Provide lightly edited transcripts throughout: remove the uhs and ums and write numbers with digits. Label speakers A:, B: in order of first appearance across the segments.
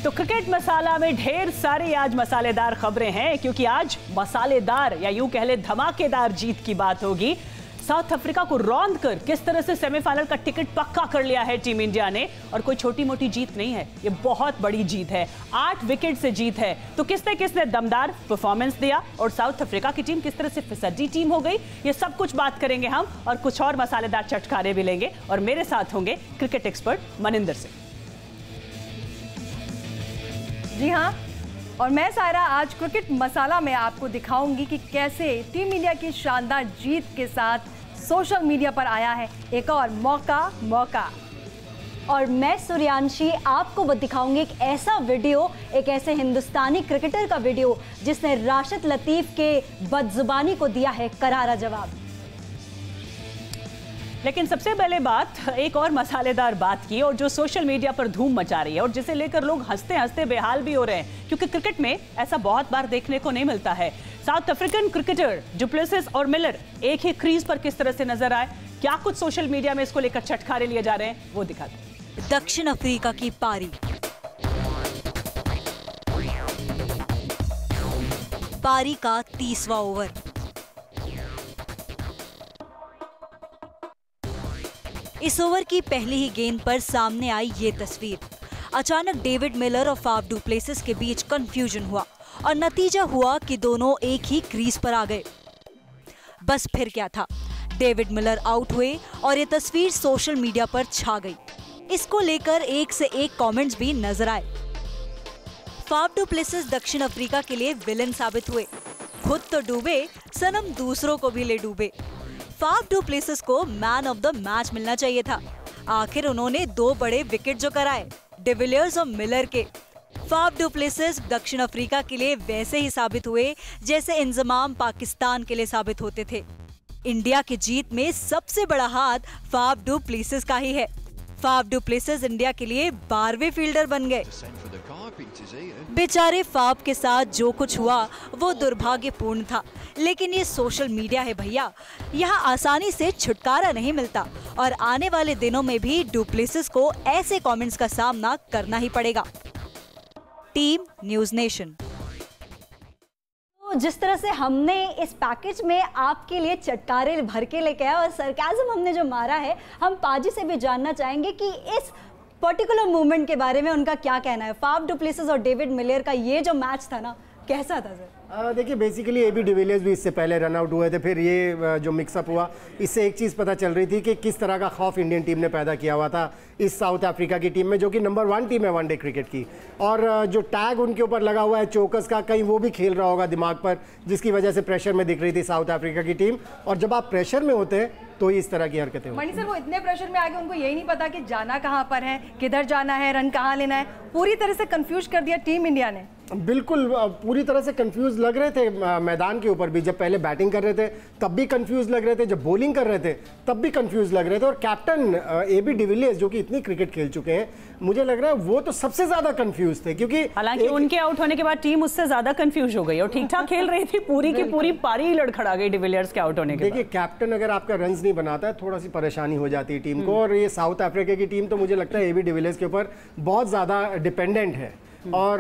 A: तो क्रिकेट मसाला में ढेर सारी आज मसालेदार खबरें हैं, क्योंकि आज मसालेदार या यूं कह ले धमाकेदार जीत की बात होगी। साउथ अफ्रीका को रौंद कर किस तरह से सेमीफाइनल का टिकट पक्का कर लिया है टीम इंडिया ने, और कोई छोटी मोटी जीत नहीं है, ये बहुत बड़ी जीत है। 8 विकेट से जीत है। तो किसने किसने दमदार परफॉर्मेंस दिया और साउथ अफ्रीका की टीम किस तरह से फिसड्डी टीम हो गई, ये सब कुछ बात करेंगे हम, और कुछ और मसालेदार चटकारे भी लेंगे। और मेरे साथ होंगे क्रिकेट एक्सपर्ट मनिंदर सिंह।
B: जी हाँ, और मैं सायरा आज क्रिकेट मसाला में आपको दिखाऊंगी कि कैसे टीम इंडिया की शानदार जीत के साथ सोशल मीडिया पर आया है एक और मौका।
C: और मैं सूर्यांशी आपको दिखाऊंगी एक ऐसा वीडियो, एक ऐसे हिंदुस्तानी क्रिकेटर का वीडियो जिसने राशिद लतीफ के बदजुबानी को दिया है करारा जवाब।
A: लेकिन सबसे पहले बात एक और मसालेदार बात की, और जो सोशल मीडिया पर धूम मचा रही है और जिसे लेकर लोग हंसते हंसते बेहाल भी हो रहे हैं, क्योंकि क्रिकेट में ऐसा बहुत बार देखने को नहीं मिलता है। South African cricketer du Plessis और मिलर एक ही क्रीज पर किस तरह से नजर आए, क्या कुछ सोशल मीडिया में इसको लेकर चटखारे लिए जा रहे हैं, वो दिखाते हैं।
D: दक्षिण अफ्रीका की पारी का 30वां ओवर। इस ओवर की पहली ही गेंद पर सामने आई ये तस्वीर। अचानक डेविड मिलर और फाफ डु प्लेसिस के बीच कंफ्यूजन हुआ और नतीजा हुआ कि दोनों एक ही क्रीज पर आ गए। बस फिर क्या था, डेविड मिलर आउट हुए और ये तस्वीर सोशल मीडिया पर छा गई। इसको लेकर एक से एक कमेंट्स भी नजर आए। फाफ डु प्लेसिस दक्षिण अफ्रीका के लिए विलन साबित हुए। खुद तो डूबे, सनम दूसरों को भी ले डूबे। फाफ डु प्लेसिस को मैन ऑफ द मैच मिलना चाहिए था। आखिर उन्होंने 2 बड़े विकेट जो कराए, डिविलियर्स और मिलर के। फाफ डु प्लेसिस दक्षिण अफ्रीका के लिए वैसे ही साबित हुए जैसे इंजमाम पाकिस्तान के लिए साबित होते थे। इंडिया की जीत में सबसे बड़ा हाथ फाफ डु प्लेसिस का ही है। फाफ डु प्लेसिस इंडिया के लिए 12वें फील्डर बन गए। बेचारे फाफ के साथ जो कुछ हुआ वो दुर्भाग्यपूर्ण था, लेकिन ये सोशल मीडिया है भैया, यहाँ आसानी से छुटकारा नहीं मिलता, और आने वाले दिनों में भी डु प्लेसिस को ऐसे कमेंट्स का सामना करना ही पड़ेगा। Team news nation.
C: तो जिस तरह से हमने इस पैकेज में आपके लिए चटकारे भर के लेके आया और सरकाज़म हमने जो मारा है, हम पाजी से भी जानना चाहेंगे कि इस पर्टिकुलर मूवमेंट के बारे में उनका क्या कहना है। फाफ डु प्लेसिस और डेविड मिलर का ये जो मैच था ना, कैसा था सर?
E: देखिए, बेसिकली एबी डिविलियर्स भी इससे पहले रन आउट हुए थे, फिर ये जो मिक्सअप हुआ, इससे एक चीज़ पता चल रही थी कि किस तरह का खौफ इंडियन टीम ने पैदा किया हुआ था इस साउथ अफ्रीका की टीम में, जो कि नंबर 1 टीम है वनडे क्रिकेट की। और जो टैग उनके ऊपर लगा हुआ है चोकस का, कहीं वो भी खेल रहा होगा दिमाग पर, जिसकी वजह से प्रेशर में दिख रही थी साउथ अफ्रीका की टीम। और जब आप प्रेशर में होते हैं तो इस तरह की हरकतें होती हैं।
B: मणि सर, वो इतने प्रेशर में आगे उनको यही नहीं पता कि जाना कहाँ पर है, किधर जाना है, रन कहाँ लेना है, पूरी तरह से कंफ्यूज कर दिया टीम इंडिया ने।
E: बिल्कुल पूरी तरह से कंफ्यूज लग रहे थे मैदान के ऊपर भी। जब पहले बैटिंग कर रहे थे तब भी कंफ्यूज लग रहे थे, जब बॉलिंग कर रहे थे तब भी कंफ्यूज लग रहे थे। और कैप्टन एबी डिविलियर्स जो कि इतनी क्रिकेट खेल चुके हैं, मुझे लग रहा है वो तो सबसे ज्यादा कंफ्यूज थे, क्योंकि
A: हालांकि उनके आउट होने के बाद टीम उससे ज्यादा कंफ्यूज हो गई और ठीक ठाक खेल रही थी, पूरी की पूरी पारी लड़खड़ा गई डिविलियर्स के आउट होने के बाद।
E: देखिए, कैप्टन अगर आपका रन्स नहीं बनाता है, थोड़ा सी परेशानी हो जाती है टीम को। और ये साउथ अफ्रीका की टीम तो मुझे लगता है एबी डिविलियर्स के ऊपर बहुत ज्यादा डिपेंडेंट है। और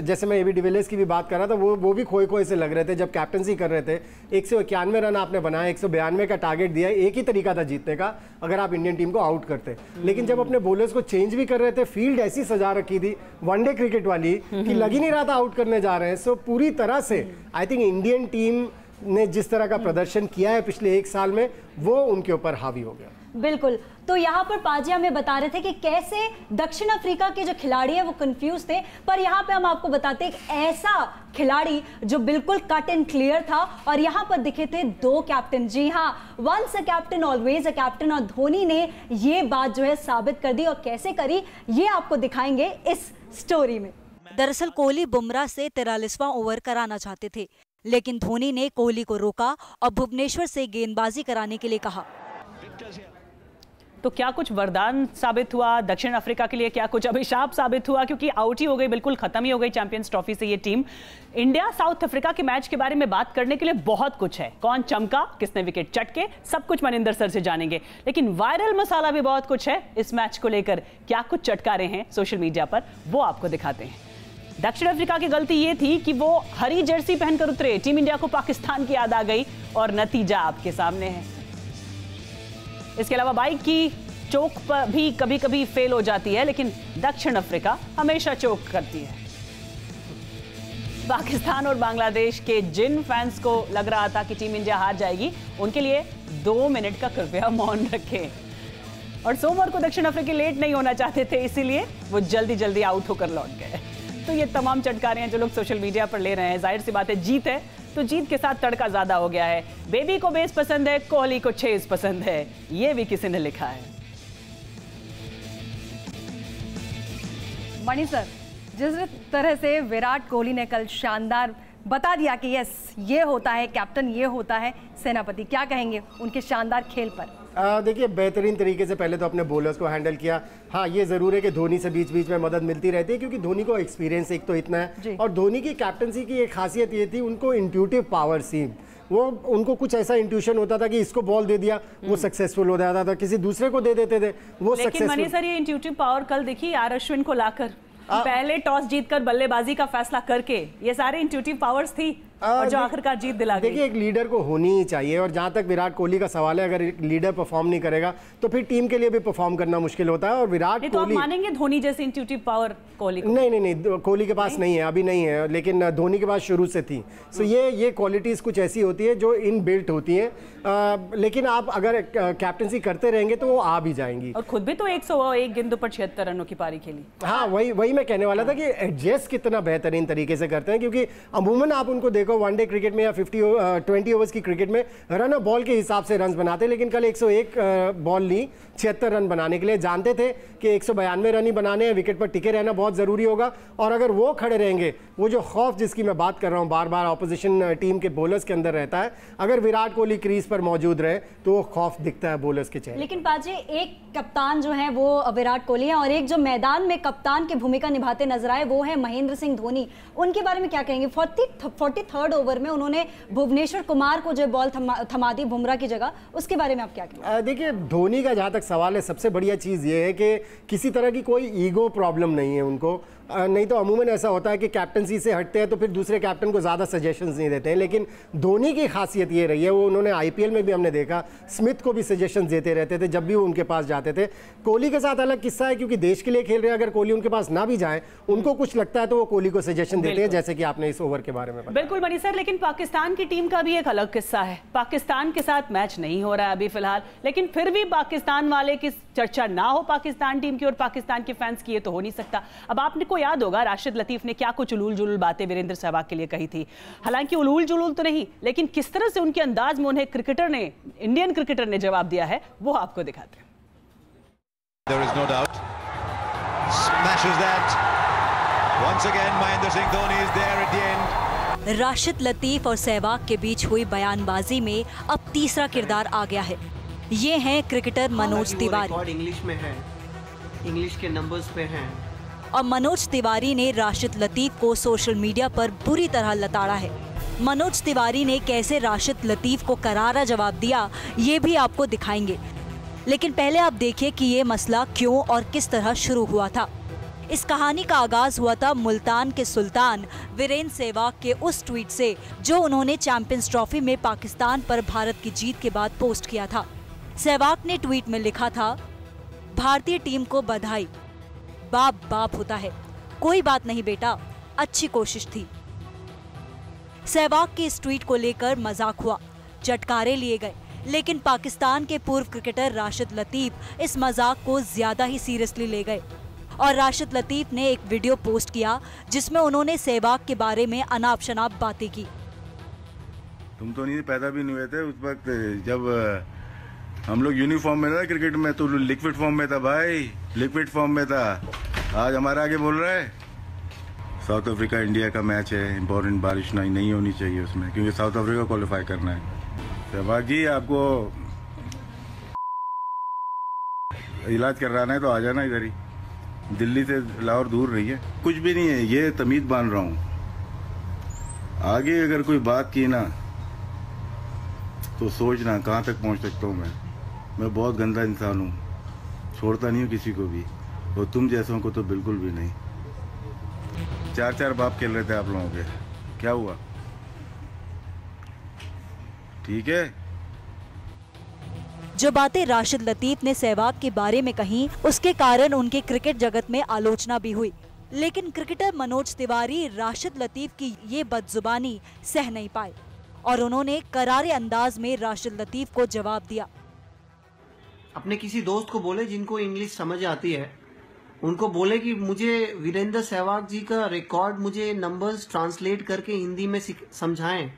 E: जैसे मैं एबी डिविलियर्स की भी बात कर रहा था, वो भी खोए से लग रहे थे जब कैप्टनसी कर रहे थे। 191 रन आपने बनाए, 192 का टारगेट दिया, एक ही तरीका था जीतने का अगर आप इंडियन टीम को आउट करते। लेकिन जब अपने बॉलर्स को चेंज भी कर रहे थे, फील्ड ऐसी सजा रखी थी वनडे क्रिकेट वाली कि लग ही नहीं रहा था आउट करने जा रहे हैं। सो पूरी तरह से आई थिंक इंडियन टीम ने जिस तरह का प्रदर्शन किया है पिछले 1 साल में, वो उनके ऊपर हावी हो गया।
C: बिल्कुल। तो यहाँ पर पाजी हमें बता रहे थे कि कैसे दक्षिण अफ्रीका के जो खिलाड़ी हैं वो कंफ्यूज थे, पर यहाँ पे हम आपको बताते हैं एक ऐसा खिलाड़ी जो बिल्कुल कट एंड क्लियर था। और यहाँ पर दिखे थे 2 कैप्टन। जी हाँ, once a captain always a captain. और धोनी ने ये बात जो है साबित कर दी, और कैसे करी ये आपको दिखाएंगे इस स्टोरी में।
D: दरअसल कोहली बुमराह से 43वां ओवर कराना चाहते थे, लेकिन धोनी ने कोहली को रोका और भुवनेश्वर से गेंदबाजी कराने के लिए कहा।
A: तो क्या कुछ वरदान साबित हुआ दक्षिण अफ्रीका के लिए, क्या कुछ अभिशाप साबित हुआ? क्योंकि आउट ही हो गई, बिल्कुल खत्म ही हो गई चैंपियंस ट्रॉफी से ये टीम। इंडिया साउथ अफ्रीका के मैच के बारे में बात करने के लिए बहुत कुछ है, कौन चमका, किसने विकेट चटके, सब कुछ मनिंदर सर से जानेंगे। लेकिन वायरल मसाला भी बहुत कुछ है इस मैच को लेकर। क्या कुछ चटकारे हैं सोशल मीडिया पर, वो आपको दिखाते हैं। दक्षिण अफ्रीका की गलती ये थी कि वो हरी जर्सी पहनकर उतरे, टीम इंडिया को पाकिस्तान की याद आ गई और नतीजा आपके सामने है। इसके अलावा बाइक की चोक पर भी कभी कभी फेल हो जाती है, लेकिन दक्षिण अफ्रीका हमेशा चोक करती है। पाकिस्तान और बांग्लादेश के जिन फैंस को लग रहा था कि टीम इंडिया हार जाएगी, उनके लिए 2 मिनट का कृपया मौन रखें। और सोमवार को दक्षिण अफ्रीका लेट नहीं होना चाहते थे, इसीलिए वो जल्दी जल्दी आउट होकर लौट गए। तो ये तमाम चटकारे हैं जो लोग सोशल मीडिया पर ले रहे हैं। जाहिर सी बात है, जीत है तो जीत के साथ तड़का ज्यादा हो गया है। बेबी को बेस पसंद है, कोहली को चेस पसंद है, ये भी किसी ने लिखा है।
B: मणि सर, जिस तरह से विराट कोहली ने कल शानदार बता दिया कि यस ये होता है कैप्टन, ये होता है सेनापति, क्या कहेंगे उनके शानदार खेल पर?
E: देखिए, बेहतरीन तरीके से पहले तो अपने बॉलर्स को हैंडल किया। हाँ, ये ज़रूर है कि धोनी से बीच बीच में मदद मिलती रहती है, क्योंकि धोनी को एक्सपीरियंस एक तो इतना है, और धोनी की कैप्टनसी की एक खासियत ये थी, उनको इंट्यूटिव पावर थी। वो उनको कुछ ऐसा इंट्यूशन होता था कि इसको बॉल दे दिया वो सक्सेसफुल हो जाता था, किसी दूसरे को दे देते थे वो सक्सेसफुल।
A: लेकिन मनी सर, ये इंट्यूटिव पावर कल देखिए आर अश्विन को लाकर पहले टॉस जीतकर बल्लेबाजी का फैसला करके, ये सारे इंट्यूटिव पावर्स थी और जो आखिरकार जीत दिला गई।
E: देखिए, एक लीडर को होनी ही चाहिए, और जहां तक विराट कोहली का सवाल है, अगर एक लीडर परफॉर्म नहीं करेगा तो फिर टीम के लिए भी परफॉर्म करना मुश्किल होता है। और विराट कोहली,
A: तो आप मानेंगे धोनी जैसे इंट्यूटिव पावर कोहली को?
E: नहीं, कोहली के पास नहीं है, अभी नहीं है, लेकिन धोनी के पास शुरू से थी। सो ये क्वालिटीज कुछ ऐसी होती है जो इन बिल्ट होती है, लेकिन आप अगर कैप्टनसी करते रहेंगे तो वो आ भी जाएंगी।
A: और खुद भी तो 101 गेंदों पर 76 रनों की पारी खेली।
E: हाँ, वही मैं कहने वाला था कि एडजस्ट कितना बेहतरीन तरीके से करते हैं, क्योंकि अमूमन आप उनको देखो वनडे क्रिकेट में या 20 ओवर्स की क्रिकेट में रन और बॉल के हिसाब से रन बनाते हैं, लेकिन कल 101 बॉल ली 76 रन बनाने के लिए। जानते थे कि 192 रन ही बनाने हैं, विकेट पर टिके रहना बहुत ज़रूरी होगा, और अगर वो खड़े रहेंगे, वो जो खौफ जिसकी मैं बात कर रहा हूँ बार बार ऑपोजिशन टीम के बॉलर्स के अंदर रहता है, अगर विराट कोहली क्रीज पर मौजूद रहे तो वो खौफ दिखता है बॉलर्स के चेहरे।
C: लेकिन पाजी, एक कप्तान जो है वो विराट कोहली है, और एक जो मैदान में कप्तान की भूमिका निभाते नजर आए वो है महेंद्र सिंह धोनी। उनके बारे में क्या कहेंगे? 43rd ओवर में उन्होंने भुवनेश्वर कुमार को जो बॉल थमा दी बुमराह की जगह, उसके बारे में आप क्या कहेंगे?
E: देखिए, धोनी का जहाँ तक सवाल है, सबसे बढ़िया चीज़ ये है कि किसी तरह की कोई ईगो प्रॉब्लम नहीं है उनको। नहीं तो अमूमन ऐसा होता है कि कैप्टनसी से हटते हैं तो फिर दूसरे कैप्टन को ज़्यादा सजेशंस नहीं देते हैं, लेकिन धोनी की खासियत ये रही है, वो उन्होंने आईपीएल में भी हमने देखा स्मिथ को भी सजेशंस देते रहते थे जब भी वो उनके पास जाते थे। कोहली के साथ अलग किस्सा है, क्योंकि देश के लिए खेल रहे हैं, अगर कोहली उनके पास ना भी जाए, उनको कुछ लगता है तो वो कोहली को सजेशन देते हैं, जैसे कि आपने इस ओवर के बारे में बताया।
A: बिल्कुल मनी सर, लेकिन पाकिस्तान की टीम का भी एक अलग किस्सा है। पाकिस्तान के साथ मैच नहीं हो रहा है अभी फिलहाल, लेकिन फिर भी पाकिस्तान वाले की चर्चा ना हो पाकिस्तान टीम की और पाकिस्तान के फैंस की, ये तो हो नहीं सकता। अब आपने को याद होगा राशिद लतीफ ने क्या कुछ उलूल जुलूल बातें वीरेंद्र सहवाग के लिए कही थी। हालांकि उलूल जुलूल तो नहीं, लेकिन किस तरह से उनके अंदाज में उन्हें इंडियन क्रिकेटर ने जवाब दिया है वो आपको दिखाते हैं।
F: There is no doubt. Smashes that. Once again, Mahendra Singh Dhoni is there at the end.
D: Rashid Latif और सहवाग के बीच हुई बयानबाजी में अब तीसरा किरदार आ गया है। ये हैं क्रिकेटर मनोज तिवारी।
G: इंग्लिश में है, इंग्लिश के नंबर्स पे हैं।
D: और मनोज तिवारी ने राशिद लतीफ को सोशल मीडिया पर बुरी तरह लताड़ा है। मनोज तिवारी ने कैसे राशिद लतीफ को करारा जवाब दिया, ये भी आपको दिखाएंगे, लेकिन पहले आप देखिए कि ये मसला क्यों और किस तरह शुरू हुआ था। इस कहानी का आगाज हुआ था मुल्तान के सुल्तान वीरेंद्र सहवाग के उस ट्वीट से जो उन्होंने चैंपियंस ट्रॉफी में पाकिस्तान पर भारत की जीत के बाद पोस्ट किया था। सहवाग ने ट्वीट में लिखा था, भारतीय टीम को बधाई, बाप बाप होता है, कोई बात नहीं बेटा, अच्छी कोशिश थी। सहवाग के इस ट्वीट को लेकर मजाक हुआ, चटकारे लिए गए, लेकिन पाकिस्तान के पूर्व क्रिकेटर राशिद लतीफ इस मजाक को ज्यादा ही सीरियसली ले गए और राशिद लतीफ ने एक वीडियो पोस्ट किया जिसमें उन्होंने सहवाग के बारे में अनाप शनाप बातें की।
H: तुम तो नहीं पैदा भी नहीं हुए थे उस वक्त जब हम लोग यूनिफॉर्म में था क्रिकेट में, तो लिक्विड फॉर्म में था भाई, लिक्विड फॉर्म में था। आज हमारा आगे बोल रहा है। साउथ अफ्रीका इंडिया का मैच है, इंपॉर्टेंट, बारिश नहीं होनी चाहिए उसमें, क्योंकि साउथ अफ्रीका क्वालिफाई करना है। सहवाग जी, आपको इलाज करवाना है तो आ जाना इधर ही, दिल्ली से लाहौर दूर रही है। कुछ भी नहीं है, ये तमीज बांध रहा हूँ। आगे अगर कोई बात की ना तो सोचना कहाँ तक पहुँच सकता हूँ मैं बहुत गंदा इंसान हूँ, छोड़ता नहीं हूँ किसी को भी, और तुम जैसों को तो बिल्कुल भी नहीं। 4-4 बाप खेल रहे थे आप लोगों के, क्या हुआ? ठीक है।
D: जो बातें राशिद लतीफ ने सहवाग के बारे में कही, उसके कारण उनके क्रिकेट जगत में आलोचना भी हुई, लेकिन क्रिकेटर मनोज तिवारी राशिद लतीफ की ये बदजुबानी सह नहीं पाए और उन्होंने करारे अंदाज में राशिद लतीफ को जवाब दिया।
G: अपने किसी दोस्त को बोले जिनको इंग्लिश समझ आती है, उनको बोले कि मुझे वीरेंद्र सहवाग जी का रिकॉर्ड, मुझे नंबर्स ट्रांसलेट करके हिंदी में समझाएं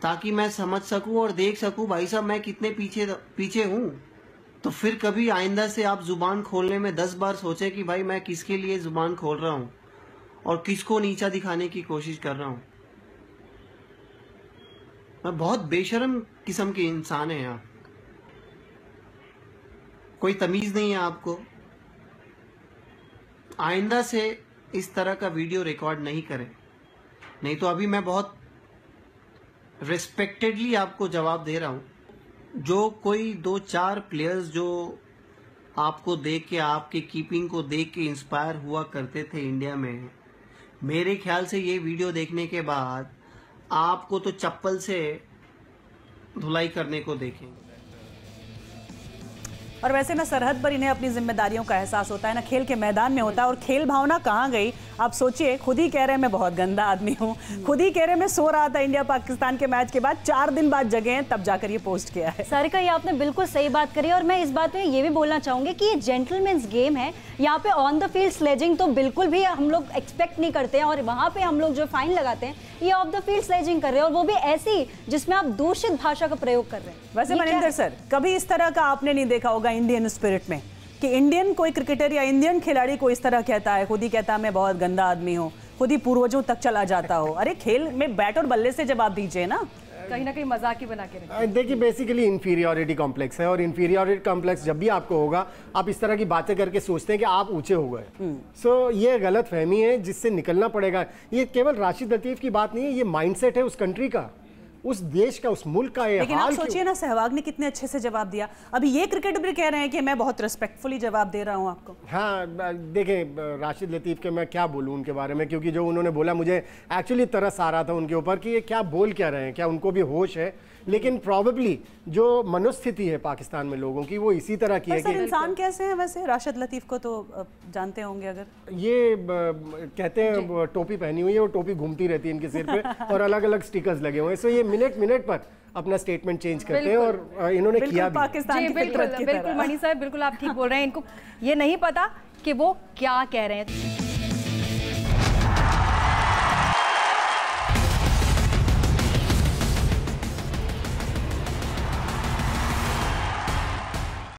G: ताकि मैं समझ सकूं और देख सकूं भाई साहब मैं कितने पीछे हूं। तो फिर कभी आइंदा से आप जुबान खोलने में 10 बार सोचें कि भाई मैं किसके लिए जुबान खोल रहा हूं और किसको नीचा दिखाने की कोशिश कर रहा हूं। मैं बहुत बेशर्म किस्म के इंसान हैं आप, कोई तमीज नहीं है आपको। आइंदा से इस तरह का वीडियो रिकॉर्ड नहीं करें, नहीं तो अभी मैं बहुत रिस्पेक्टेडली आपको जवाब दे रहा हूं। जो कोई 2-4 प्लेयर्स जो आपको देख के, आपके कीपिंग को देख के इंस्पायर हुआ करते थे इंडिया में, मेरे ख्याल से ये वीडियो देखने के बाद आपको तो चप्पल से धुलाई करने को देखेंगे।
A: और वैसे ना सरहद पर इन्हें अपनी जिम्मेदारियों का एहसास होता है, ना खेल के मैदान में होता है। और खेल भावना कहाँ गई? आप सोचिए, खुद ही कह रहे हैं मैं बहुत गंदा आदमी हूँ, खुद ही कह रहे हैं मैं सो रहा था इंडिया पाकिस्तान के मैच के बाद, 4 दिन बाद जगे हैं तब जाकर ये पोस्ट किया है।
C: सारिका, ये आपने बिल्कुल सही बात करी और मैं इस बात में ये भी बोलना चाहूंगी कि ये जेंटलमैन्स गेम है। यहाँ पे ऑन द फील्ड स्लेजिंग तो बिल्कुल भी हम लोग एक्सपेक्ट नहीं करते हैं, और वहाँ पे हम लोग जो फाइन लगाते हैं ये ऑफ द फील्ड स्लेजिंग कर रहे हैं, और वो भी ऐसी जिसमें आप दूषित भाषा का प्रयोग कर रहे हैं।
A: वैसे मनिंदर सर, कभी इस तरह का आपने नहीं देखा होगा इंडियन स्पिरिट में कि इंडियन कोई क्रिकेटर या इंडियन खिलाड़ी को इस तरह कहता है, खुद ही कहता है मैं बहुत गंदा आदमी हूँ, खुद ही पूर्वजों तक चला जाता हो। अरे खेल में बैट और बल्ले से जवाब दीजिए ना,
B: कहीं ना कहीं मजाक ही बना के रखिए।
E: देखिए, बेसिकली इंफीरियरिटी कॉम्प्लेक्स है, और इंफीरियरिटी कॉम्प्लेक्स जब भी आपको होगा आप इस तरह की बातें करके सोचते हैं कि आप ऊंचे हो गए। सो ये गलत फहमी है जिससे निकलना पड़ेगा। ये केवल राशिद लतीफ की बात नहीं है, ये माइंडसेट है उस कंट्री का, उस देश का, उस मुल्क का।
A: लेकिन आप सोचिए ना, सहवाग ने कितने अच्छे से जवाब दिया। अभी ये क्रिकेटर भी कह रहे हैं कि मैं बहुत रिस्पेक्टफुली जवाब दे रहा हूं आपको।
E: हाँ, देखें राशिद लतीफ के मैं क्या बोलूं उनके बारे में, क्योंकि जो उन्होंने बोला मुझे एक्चुअली तरस आ रहा था उनके ऊपर कि ये क्या बोल क्या रहे हैं, क्या उनको भी होश है। लेकिन प्रॉबेबली जो मनोस्थिति है पाकिस्तान में लोगों की वो इसी तरह की है कि
A: इंसान कैसे हैं वैसे? राशिद लतीफ को तो जानते होंगे, अगर ये
E: कहते हैं टोपी पहनी हुई है, वो टोपी घूमती रहती है इनके सिर पे और अलग अलग स्टिकर्स लगे हुए हैं। सो ये मिनट पर अपना स्टेटमेंट चेंज करते हैं, और इन्होंने किया भी।
B: पाकिस्तान बिल्कुल मणि साहब, बिल्कुल आप ठीक बोल रहे हैं। इनको ये नहीं पता कि वो क्या कह रहे हैं।